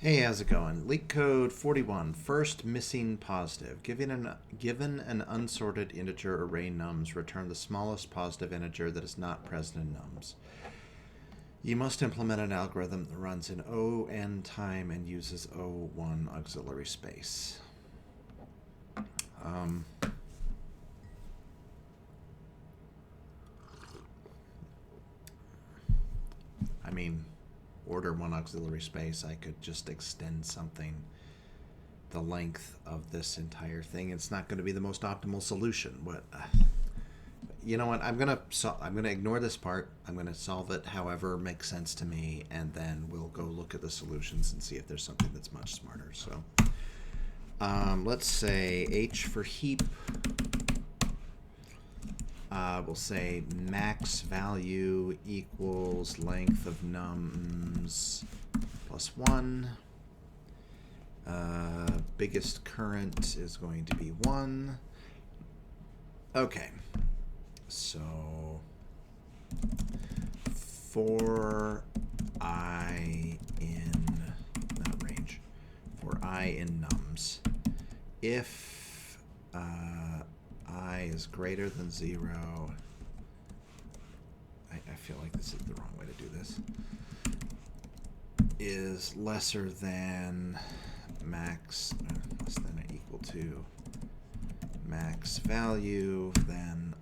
Hey, how's it going? Leetcode 41, first missing positive. Given an unsorted integer array nums, return the smallest positive integer that is not present in nums. You must implement an algorithm that runs in O(n) time and uses O(1) auxiliary space. I mean, order 1 auxiliary space, I could just extend something the length of this entire thing. It's not going to be the most optimal solution, but you know what? I'm gonna ignore this part. I'm gonna solve it however makes sense to me, and then we'll go look at the solutions and see if there's something that's much smarter. So let's say H for heap. We'll say max value equals length of nums plus 1. Biggest current is going to be 1. Okay. So for I in nums, if I is greater than 0, I feel like this is the wrong way to do this, is lesser than max, less than or equal to max value, then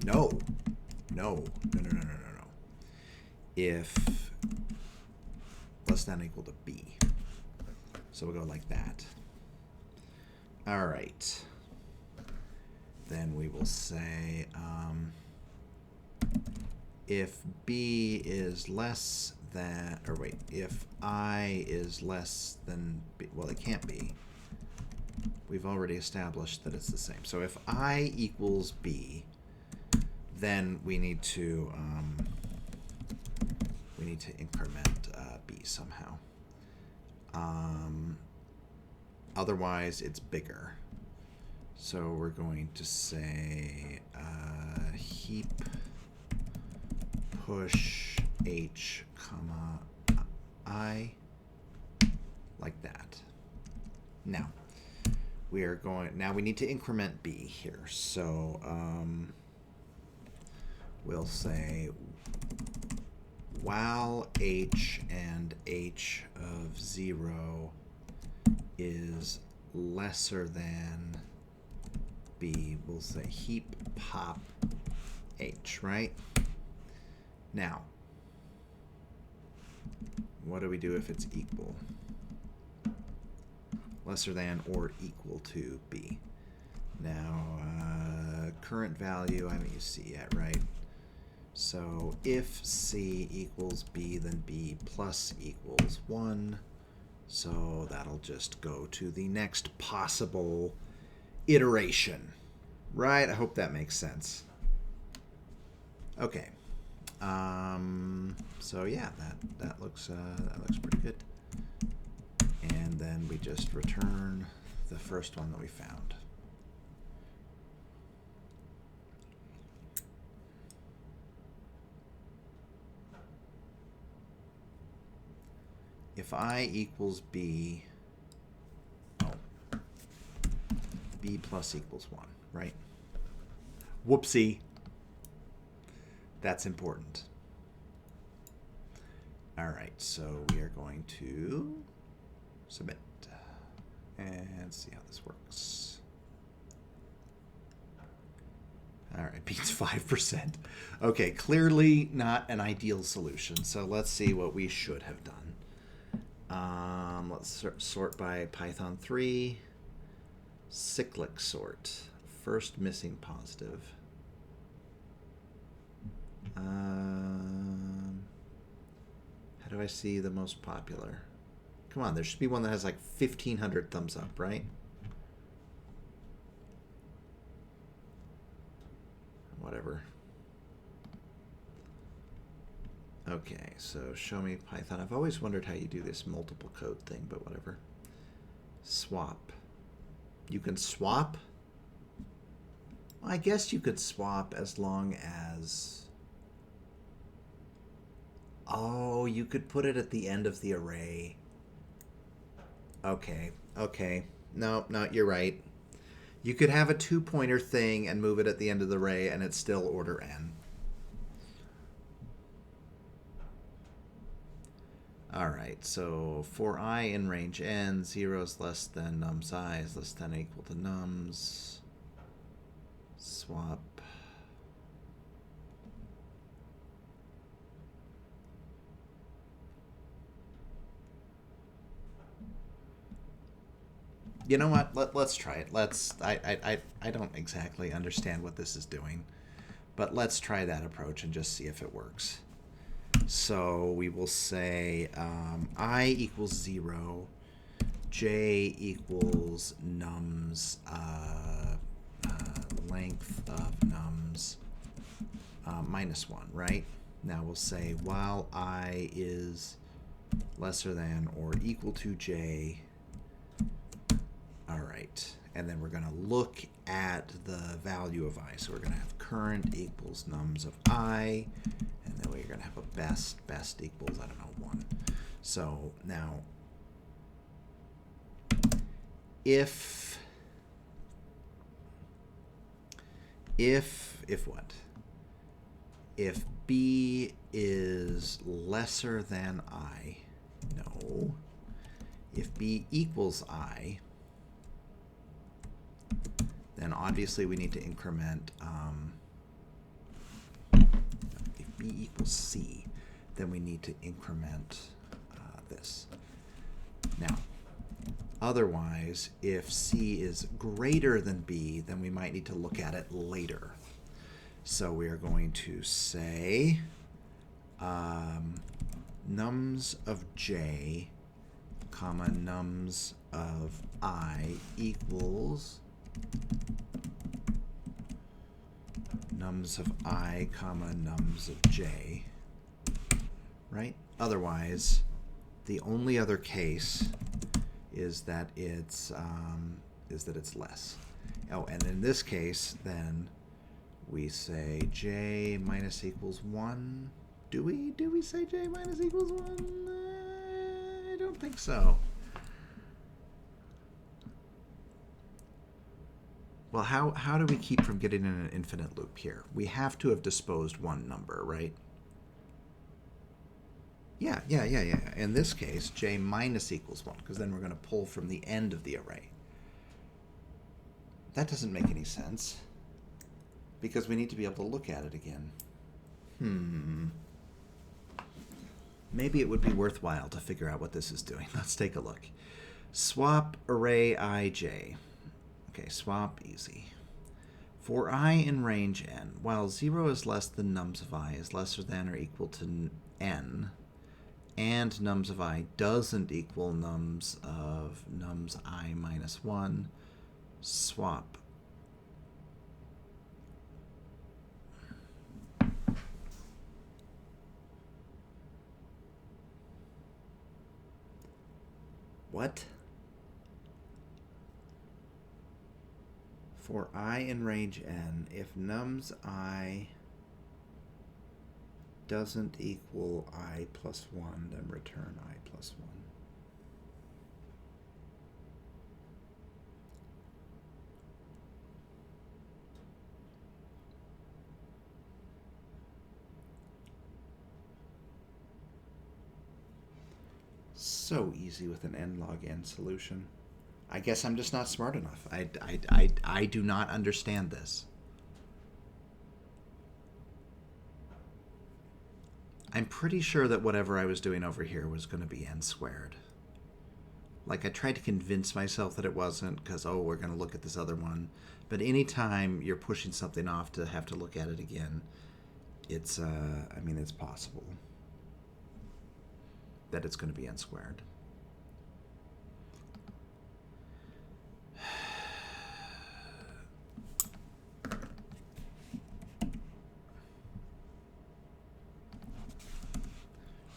no. If less than or equal to b. So we'll go like that. All right. Then we will say if b is less than, or wait, if I is less than b, well, it can't be. We've already established that it's the same. So if I equals b, then we need to increment b somehow. Otherwise, it's bigger. So we're going to say heap push h comma I, like that. Now we are going. Now we need to increment b here. So we'll say while h and h of 0 is lesser than b, we'll say heap pop h, right? Now, what do we do if it's equal? Lesser than or equal to b. Now, current value, I mean, you see it, right? So if c equals b, then b plus equals 1. So that'll just go to the next possible iteration, right? I hope that makes sense. Okay. So yeah, that looks pretty good. And then we just return the first one that we found. If I equals b, b plus equals 1, right? Whoopsie. That's important. All right, so we are going to submit and see how this works. All right, beats 5%. Okay, clearly not an ideal solution. So let's see what we should have done. Let's sort by Python 3. Cyclic sort. First missing positive. How do I see the most popular? Come on, there should be one that has like 1,500 thumbs up, right? Whatever. Okay, so show me Python. I've always wondered how you do this multiple code thing, but whatever. Swap. You can swap? Well, I guess you could swap as long as Oh, you could put it at the end of the array. Okay, okay. No, no, you're right. You could have a two-pointer thing and move it at the end of the array, and it's still order n. All right, so for I in range n, 0 is less than nums I is less than or equal to nums. Swap. You know what? Let's try it. I don't exactly understand what this is doing, but let's try that approach and just see if it works. So we will say I equals 0, j equals nums, length of nums minus 1, right? Now we'll say while I is lesser than or equal to j. All right, and then we're going to look at the value of I. So we're going to have current equals nums of I, and then we're going to have a best equals, I don't know, 1. So now, if what? If B is lesser than I, no. If B equals I, then obviously we need to increment, if B equals C, then we need to increment this. Now, otherwise, if C is greater than B, then we might need to look at it later. So we are going to say nums of J, comma, nums of I equals nums of I, comma, nums of j, right? Otherwise, the only other case is that it's less. Oh, and in this case, then we say j minus equals 1. Do we say j minus equals 1? I don't think so. Well, how do we keep from getting in an infinite loop here? We have to have disposed one number, right? Yeah. In this case, j minus equals 1, because then we're going to pull from the end of the array. That doesn't make any sense, because we need to be able to look at it again. Maybe it would be worthwhile to figure out what this is doing. Let's take a look. Swap array ij. Okay, swap easy. For I in range n, while 0 is less than nums of I is lesser than or equal to n, and nums of I doesn't equal nums of nums I minus 1, swap. What? For I in range n, if nums I doesn't equal I plus 1, then return I plus 1. So easy with an n log n solution. I guess I'm just not smart enough. I do not understand this. I'm pretty sure that whatever I was doing over here was going to be n squared. Like, I tried to convince myself that it wasn't, because, oh, we're going to look at this other one. But anytime you're pushing something off to have to look at it again, it's, it's possible that it's going to be n squared.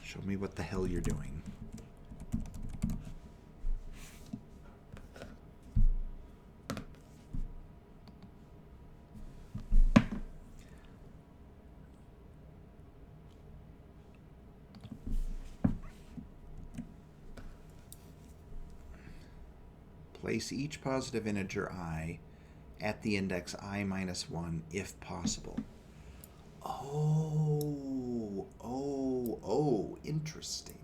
Show me what the hell you're doing. Place each positive integer I at the index I minus 1 if possible. Oh, interesting.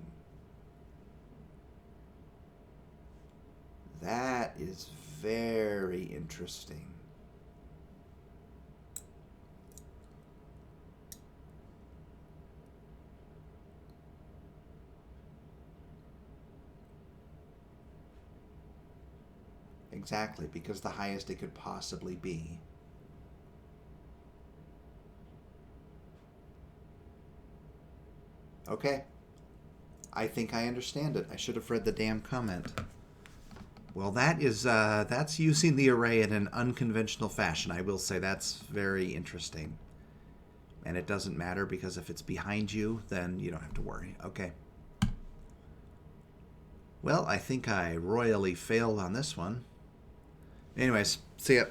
That is very interesting. Exactly, because the highest it could possibly be. Okay. I think I understand it. I should have read the damn comment. Well, that's using the array in an unconventional fashion. I will say that's very interesting. And it doesn't matter because if it's behind you, then you don't have to worry. Okay. Well, I think I royally failed on this one. Anyways, see ya.